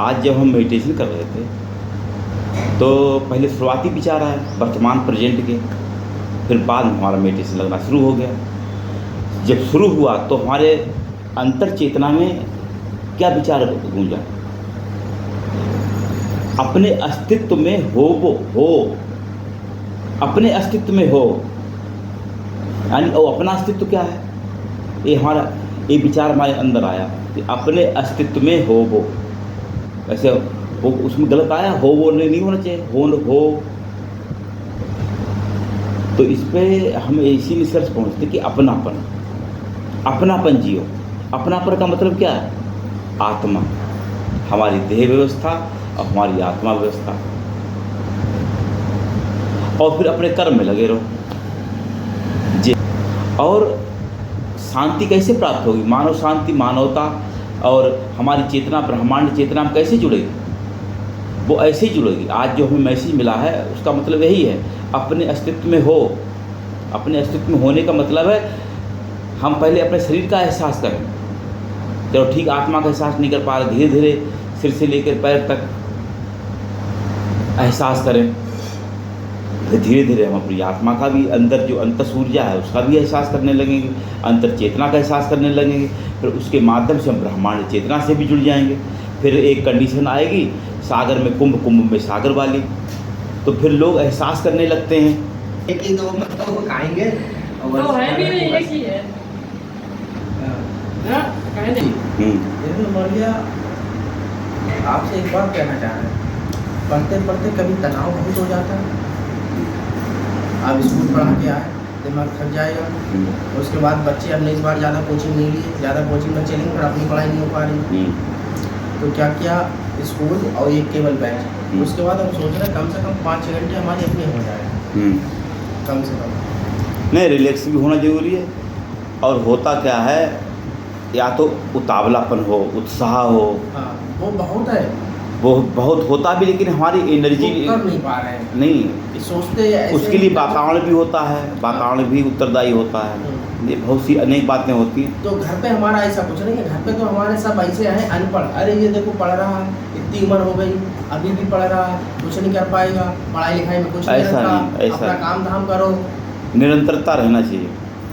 आज जब हम मेडिटेशन कर रहे थे तो पहले शुरुआती विचार आए वर्तमान प्रेजेंट के, फिर बाद में हमारा मेडिटेशन लगना शुरू हो गया। जब शुरू हुआ तो हमारे अंतर चेतना में क्या विचार गूंजा, अपने अस्तित्व में हो, वो हो, अपने अस्तित्व में हो, यानी वो अपना अस्तित्व क्या है, ये विचार हमारे अंदर आया कि अपने अस्तित्व में हो वो। वैसे वो उसमें गलत आया, हो वो नहीं होना चाहिए, हो। तो इस पे हम इसी निष्कर्ष पहुँचते कि अपनापन जियो। अपनापन का मतलब क्या है? आत्मा, हमारी देह व्यवस्था और हमारी आत्मा व्यवस्था, और फिर अपने कर्म में लगे रहो जी। और शांति कैसे प्राप्त होगी? मानव शांति, मानवता और हमारी चेतना, ब्रह्मांड चेतना में कैसे जुड़ेगी? वो ऐसे ही जुड़ेगी। आज जो हमें मैसेज मिला है उसका मतलब यही है, अपने अस्तित्व में हो। अपने अस्तित्व में होने का मतलब है हम पहले अपने शरीर का एहसास करें। चलो ठीक, आत्मा का एहसास नहीं कर पा रहे, धीरे धीरे सिर से लेकर पैर तक एहसास करें। धीरे धीरे हम अपनी आत्मा का भी, अंदर जो अंतस ऊर्जा है उसका भी एहसास करने लगेंगे, अंतर चेतना का एहसास करने लगेंगे। फिर उसके माध्यम से हम ब्रह्मांड चेतना से भी जुड़ जाएंगे। फिर एक कंडीशन आएगी सागर में कुंभ, कुंभ में सागर वाली, तो फिर लोग एहसास करने लगते हैं। एक ही दो मतलब खाएंगे तो है भी नहीं, एक ही है ना, कहे नहीं। आपसे एक बात कहना चाह रहे हैं, पढ़ते पढ़ते कभी तनाव बहुत हो जाता है। आप स्कूल पढ़ा के आए, दिमाग थक जाएगा, उसके बाद बच्चे अब इस बार ज़्यादा कोचिंग नहीं लिए, ज़्यादा कोचिंग में चलेंगे, फिर अपनी पढ़ाई नहीं हो पा रही। तो क्या किया, स्कूल और एक केवल बैच। उसके बाद हम सोच रहे हैं कम से कम 5-6 घंटे हमारे अपने हो जाए, कम से कम। नहीं, रिलैक्स भी होना जरूरी है। और होता क्या है, या तो उतावलापन हो, उत्साह हो, हाँ वो बहुत है, वो बहुत होता भी, लेकिन हमारी एनर्जी कर नहीं पा रहे हैं। नहीं, सोचते ऐसे उसके लिए वातावरण भी होता है, वातावरण भी उत्तरदायी होता है। ये बहुत सी अनेक बातें होती हैं। तो घर पे हमारा ऐसा कुछ नहीं है। घर पे तो हमारे सब ऐसे हैं अनपढ़, अरे ये देखो पढ़ रहा है, इतनी उम्र हो गई अभी भी पढ़ रहा है, कुछ नहीं कर पाएगा, पढ़ाई लिखाई में कुछ नहीं ऐसा रखा, नहीं, ऐसा अपना काम धाम करो, निरंतरता रहना चाहिए,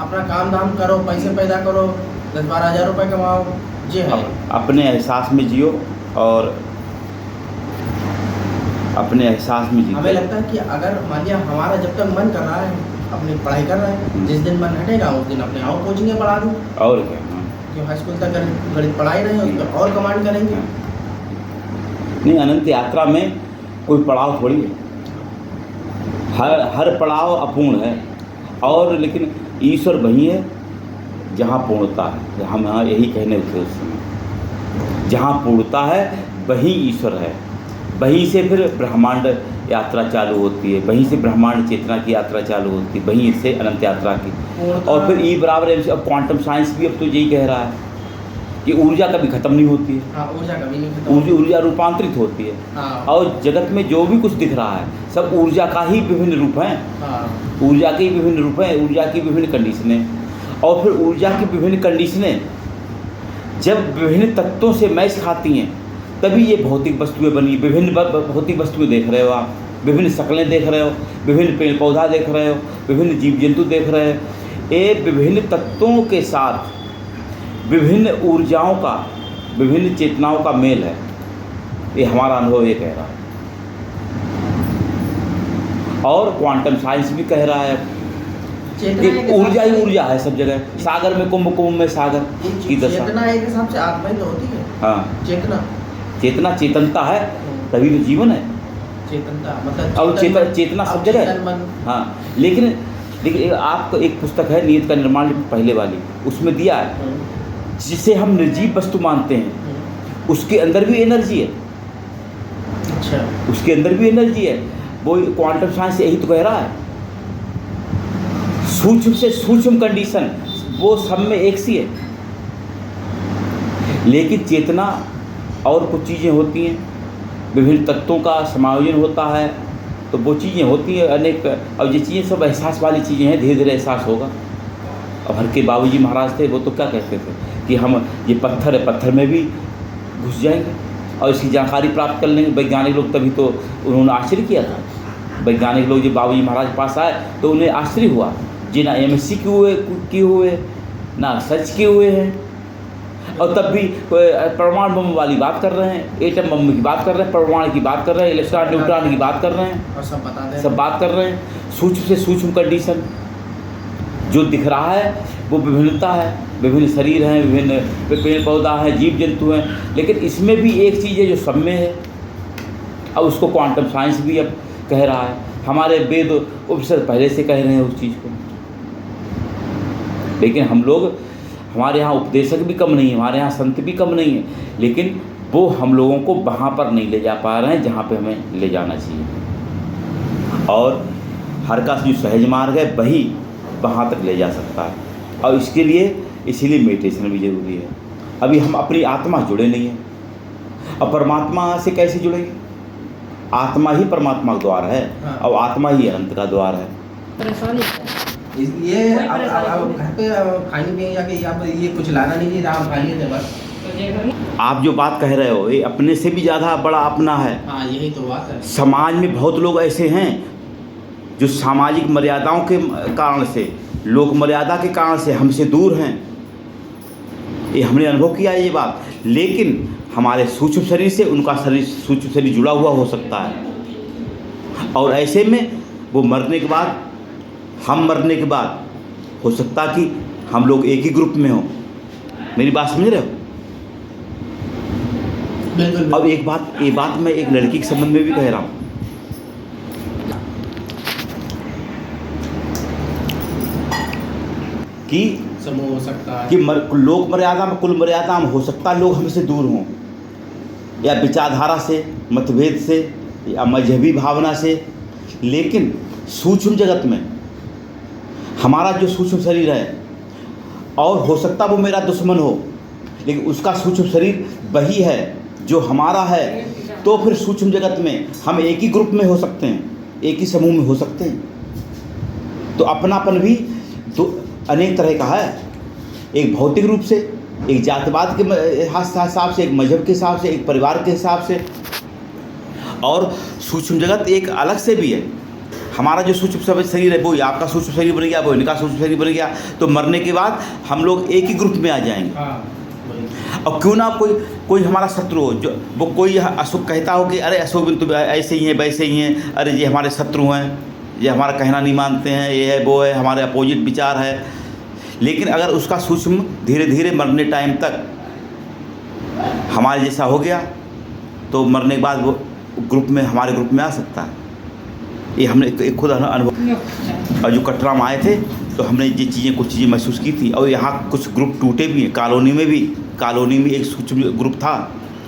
अपना काम धाम करो, पैसे पैदा करो, 10-12 हज़ार रुपये कमाओ, ये है। अपने एहसास में जियो और अपने एहसास में जियो। हमें लगता है कि अगर मान लिया हमारा जब तक मन कर रहा है, अपनी पढ़ाई कर रहा है, जिस दिन मन हटेगा उस दिन अपने और कोचिंग पढ़ा दूँ, और क्या, कि हाई स्कूल तक गणित पढ़ाई रहे, उस पर और कमांड करेंगे। नहीं, अनंत यात्रा में कोई पड़ाव थोड़ी है, हर पड़ाव अपूर्ण है। और लेकिन ईश्वर वही है जहाँ पूर्णता है। हम यहाँ यही कहने थे उस समय, जहाँ पूर्णता है वही ईश्वर है। वहीं से फिर ब्रह्मांड यात्रा चालू होती है, वहीं से ब्रह्मांड चेतना की यात्रा चालू होती है, वहीं से अनंत यात्रा की। और फिर ई बराबर है। अब क्वांटम साइंस भी अब तो यही कह रहा है कि ऊर्जा कभी ख़त्म नहीं होती है। हाँ, ऊर्जा कभी नहीं खत्म, ऊर्जा रूपांतरित होती है। हाँ। और जगत में जो भी कुछ दिख रहा है सब ऊर्जा का ही विभिन्न रूप हैं। हाँ। ऊर्जा के ही विभिन्न रूप हैं, ऊर्जा की विभिन्न कंडीशनें। और फिर ऊर्जा की विभिन्न कंडीशनें जब विभिन्न तत्वों से मैच खाती हैं तभी ये भौतिक वस्तुएं बनी। विभिन्न भौतिक वस्तुएं देख रहे हो आप, विभिन्न शक्लें देख रहे हो, विभिन्न पेड़ पौधा देख रहे हो, विभिन्न जीव जंतु देख रहे हो। ये विभिन्न तत्वों के साथ विभिन्न ऊर्जाओं का, विभिन्न चेतनाओं का मेल है। ये हमारा अनुभव ये कह रहा है। और क्वांटम साइंस भी कह रहा है कि ऊर्जा ही ऊर्जा है सब जगह। सागर में कुंभ, कुंभ में सागर की दशा। चेतना एक हिसाब से आत्मा ही तो होती है। हाँ, चेतना चेतनता है, तभी तो जीवन है। चेतनता मतलब और चेतना सब जगह है। हाँ, लेकिन आपको एक पुस्तक है नियत का निर्माण, पहले वाली, उसमें दिया है जिसे हम निर्जीव वस्तु मानते हैं उसके अंदर भी एनर्जी है। अच्छा, उसके अंदर भी एनर्जी है। वो क्वांटम साइंस यही तो कह रहा है। सूक्ष्म से सूक्ष्म कंडीशन वो सब में एक सी है। लेकिन चेतना और कुछ चीज़ें होती हैं, विभिन्न तत्वों का समायोजन होता है, तो वो चीज़ें होती हैं अनेक। और ये चीज़ें सब एहसास वाली चीज़ें हैं, धीरे धीरे एहसास होगा। अब हर के बाबूजी महाराज थे, वो तो क्या कहते थे कि हम ये पत्थर है, पत्थर में भी घुस जाएंगे, और इसकी जानकारी प्राप्त कर लेंगे वैज्ञानिक लोग, तभी तो उन्होंने आश्चर्य किया था। वैज्ञानिक लोग जब बाबूजी महाराज के पास आए तो उन्हें आश्चर्य हुआ जी, ना MSc किए हुए ना सर्च किए हुए हैं, और तब भी परमाणु बम वाली बात कर रहे हैं, एटम बम की बात कर रहे हैं, परमाणु की बात कर रहे हैं, इलेक्ट्रॉन न्यूट्रॉन की बात कर रहे हैं, और सब बता दें, सब बात कर रहे हैं। सूक्ष्म से सूक्ष्म कंडीशन जो दिख रहा है वो विभिन्नता है, विभिन्न शरीर हैं, विभिन्न पेड़ पौधा हैं, जीव जंतु हैं, लेकिन इसमें भी एक चीज़ है जो सब में है। अब उसको क्वांटम साइंस भी अब कह रहा है, हमारे वेद उपनिषद पहले से कह रहे हैं उस चीज़ को। लेकिन हम लोग, हमारे यहाँ उपदेशक भी कम नहीं है, हमारे यहाँ संत भी कम नहीं है, लेकिन वो हम लोगों को वहाँ पर नहीं ले जा पा रहे हैं जहाँ पे हमें ले जाना चाहिए। और हर का जो सहज मार्ग है वही वहाँ तक ले जा सकता है, और इसके लिए इसीलिए मेडिटेशन भी ज़रूरी है। अभी हम अपनी आत्मा जुड़े नहीं हैं, अब परमात्मा से कैसे जुड़ेंगे? आत्मा ही परमात्मा का द्वार है, हाँ। और आत्मा ही अनंत का द्वार है। परेशानी है। ये अब घर पे खाने पिए जाके आप ये कुछ लाना नहीं चाहिए, आप खाइए थे बस। तो ये घर में आप जो बात कह रहे हो ये अपने से भी ज़्यादा बड़ा अपना है। हाँ, यही तो बात है। समाज में बहुत लोग ऐसे हैं जो सामाजिक मर्यादाओं के कारण से, लोक मर्यादा के कारण से हमसे दूर हैं, ये हमने अनुभव किया है ये बात। लेकिन हमारे सूक्ष्म शरीर से उनका शरीर, सूक्ष्म शरीर जुड़ा हुआ हो सकता है, और ऐसे में वो मरने के बाद, हम मरने के बाद हो सकता कि हम लोग एक ही ग्रुप में हों। मेरी बात समझ रहे हो? बिल्कुल। अब ये बात मैं एक लड़की के संबंध में भी कह रहा हूँ कि समूह हो सकता है कि लोक मर्यादा में, कुल मर्यादा में हो सकता लोग हमसे दूर हों, या विचारधारा से, मतभेद से, या मजहबी भावना से, लेकिन सूक्ष्म जगत में हमारा जो सूक्ष्म शरीर है, और हो सकता वो मेरा दुश्मन हो, लेकिन उसका सूक्ष्म शरीर वही है जो हमारा है, तो फिर सूक्ष्म जगत में हम एक ही ग्रुप में हो सकते हैं, एक ही समूह में हो सकते हैं। तो अपनापन भी अनेक तरह का है, एक भौतिक रूप से, एक जातिवाद के हिसाब से, एक मजहब के हिसाब से, एक परिवार के हिसाब से, और सूक्ष्म जगत एक अलग से भी है। हमारा जो सूक्ष्म शरीर है वो आपका सूक्ष्म शरीर बन गया, वो इनका सूक्ष्म शरीर बन गया, तो मरने के बाद हम लोग एक ही ग्रुप में आ जाएंगे। हाँ, और क्यों ना कोई हमारा शत्रु हो, जो वो कोई अशोक कहता हो कि अरे अशोक बिन तो ऐसे ही हैं, वैसे ही हैं, अरे ये हमारे शत्रु हैं, ये हमारा कहना नहीं मानते हैं, ये है वो है, हमारे अपोजिट विचार है। लेकिन अगर उसका सूक्ष्म धीरे धीरे मरने टाइम तक हमारे जैसा हो गया, तो मरने के बाद वो ग्रुप में, हमारे ग्रुप में आ सकता है। ये हमने एक खुद अनुभव, और जो कटरा में आए थे तो हमने ये चीज़ें, कुछ चीज़ें महसूस की थी। और यहाँ कुछ ग्रुप टूटे भी हैं, कॉलोनी में भी, कॉलोनी में एक सूक्ष्म ग्रुप था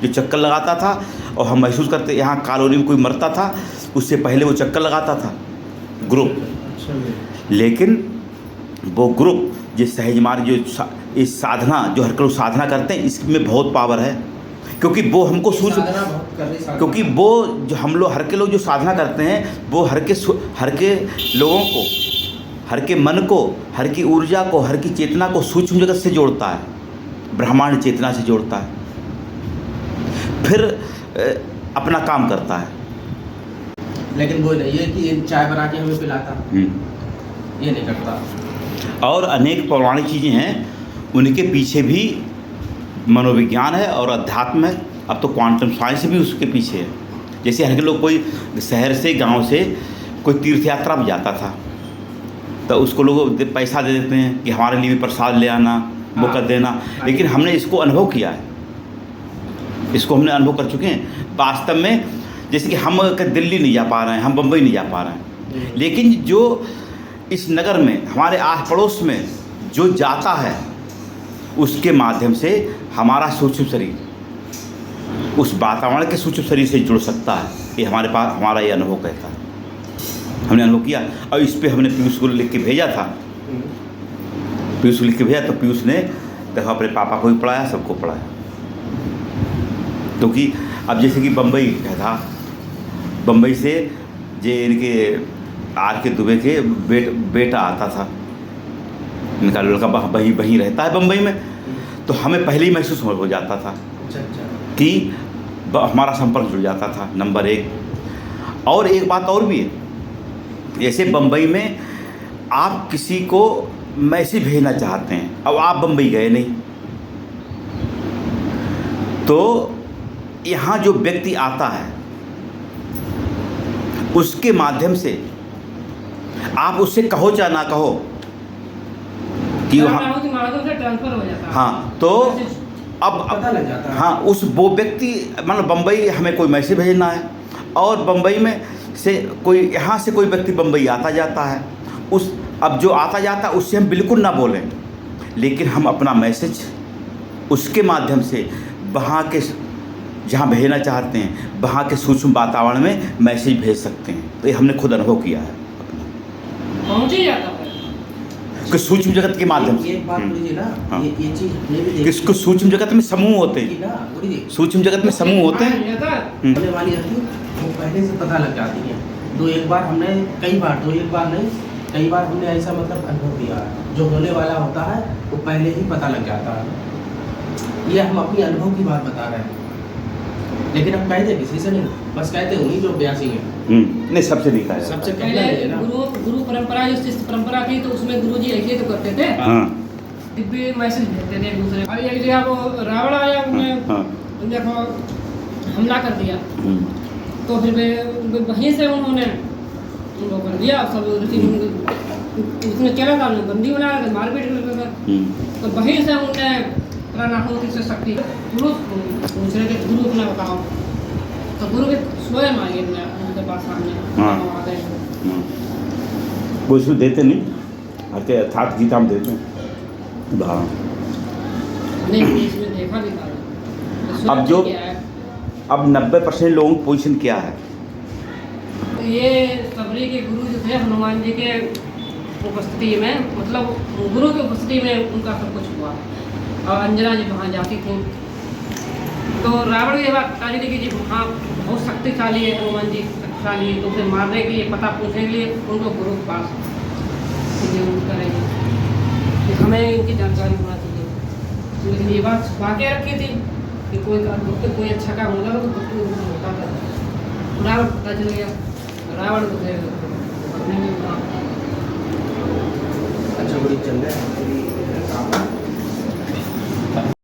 जो चक्कर लगाता था, और हम महसूस करते यहाँ कॉलोनी में कोई मरता था उससे पहले वो चक्कर लगाता था ग्रुप। लेकिन वो ग्रुप जिस सहज मार्ग, जो इस साधना, जो हर लोग साधना करते हैं, इसमें बहुत पावर है, क्योंकि वो हमको सूक्ष्म, क्योंकि वो जो हम लोग, हर के लोग जो साधना करते हैं, वो हर के लोगों को, हर के मन को, हर की ऊर्जा को, हर की चेतना को सूक्ष्म जगत से जोड़ता है, ब्रह्मांड चेतना से जोड़ता है, फिर अपना काम करता है। लेकिन वो नहीं है कि चाय बना के हमें पिलाता, ये नहीं करता। और अनेक पौराणिक चीज़ें हैं, उनके पीछे भी मनोविज्ञान है और अध्यात्म है। अब तो क्वांटम साइंस भी उसके पीछे है। जैसे हर के लोग, कोई शहर से, गांव से कोई तीर्थ यात्रा में जाता था, तो उसको लोग पैसा दे देते हैं कि हमारे लिए भी प्रसाद ले आना, वो कर देना। लेकिन हमने इसको अनुभव किया है, इसको हमने अनुभव कर चुके हैं वास्तव में। जैसे कि हम दिल्ली नहीं जा पा रहे हैं, हम बम्बई नहीं जा पा रहे हैं, लेकिन जो इस नगर में, हमारे आस पड़ोस में जो जाता है, उसके माध्यम से हमारा सूक्ष्म शरीर उस वातावरण के सूक्ष्म शरीर से जुड़ सकता है। ये हमारे पास, हमारा ये अनुभव कहता है, हमने अनुभव किया। और इस पर हमने पीयूष को लिख के भेजा था, पीयूष को लिख के भेजा, तो पीयूष ने देखो अपने पापा को भी पढ़ाया, सबको पढ़ाया। क्योंकि अब जैसे कि बम्बई था, बम्बई से जे इनके आर के दुबे के बेटा आता था, इनका लड़का वहीं रहता है बम्बई में, तो हमें पहले ही महसूस हो जाता था कि हमारा संपर्क जुड़ जाता था, नंबर एक। और एक बात और भी है, जैसे बम्बई में आप किसी को मैसेज भेजना चाहते हैं, अब आप बम्बई गए नहीं, तो यहाँ जो व्यक्ति आता है उसके माध्यम से आप उससे कहो चाहे ना कहो कि वहाँ, से ट्रांसफर हो जाता है। हाँ, तो अब पता लग जाता है। हाँ, उस वो व्यक्ति मान लो बम्बई हमें कोई मैसेज भेजना है और बम्बई में से कोई, यहाँ से कोई व्यक्ति बम्बई आता जाता है, उस अब जो आता जाता है उससे हम बिल्कुल ना बोलें, लेकिन हम अपना मैसेज उसके माध्यम से वहाँ के जहाँ भेजना चाहते हैं वहाँ के सूक्ष्म वातावरण में मैसेज भेज सकते हैं। तो ये हमने खुद अनुभव किया है पहुँच ही जाता है कि सूक्ष्म जगत के माध्यम से। एक बात बोलिए ना, हाँ। ये चीज़ हमने भी देखी किसको सूक्ष्म जगत में समूह होते कि हैं, ना, बोलिए सूक्ष्म जगत में समूह होते हैं। होने वाली रहती वो पहले से पता लग जाती है। दो एक बार नहीं, कई बार हमने ऐसा मतलब अनुभव किया है, जो होने वाला होता है वो पहले ही पता लग जाता है। ये हम अपनी अनुभव की बात बता रहे हैं, लेकिन हम कहते किसी से नहीं, बस कहते उन्हीं जो अभ्यासी हैं। नहीं, सबसे दिखा है। सबसे पहले पहले ना गुरु परंपरा, जो शिष्य परंपरा थी, तो उसमें गुरु जी ऐसे तो करते थे, हाँ दिव्य मैसेज भेजते थे एक दूसरे को। अभी एक जगह वो रावण आया, हाँ देखो हमला कर दिया, तो फिर वहीं से उन्होंने उनको कर दिया सब, उसने चला था, बंदी बना रहे थे, मारपीट करते थे। तो वहीं से उनने प्राणाहुति से शक्ति गुरु पूछ रहे थे, गुरु अपना बताओ, तो गुरु के स्वयं आए उनके पास सामने आ गए। वो इसमें देते नहीं, हते अर्थात गीता में देते हैं उदाहरण। नहीं, इसमें देखा भी था। अब जो अब 90% लोगों की पोजीशन क्या है, ये सबरी के गुरु जो थे हनुमान जी के उपस्थिति में, मतलब गुरु की उपस्थिति में उनका सब कुछ हुआ। और अंजना जी वहाँ जाती थी, तो रावण ये बात बता रही थी कि जी हाँ बहुत शक्तिशाली है हनुमान जी, शक्तिशाली है, तो उसे मारने के लिए, पता पूछने के लिए उनको गुरु के पास करेंगे, हमें इनकी जानकारी होना चाहिए। लेकिन ये बात छुपा के रखी थी कि कोई अच्छा काम होगा तो होता था। रावण पता चल गया, रावण को अच्छा बड़ी चल रहा है।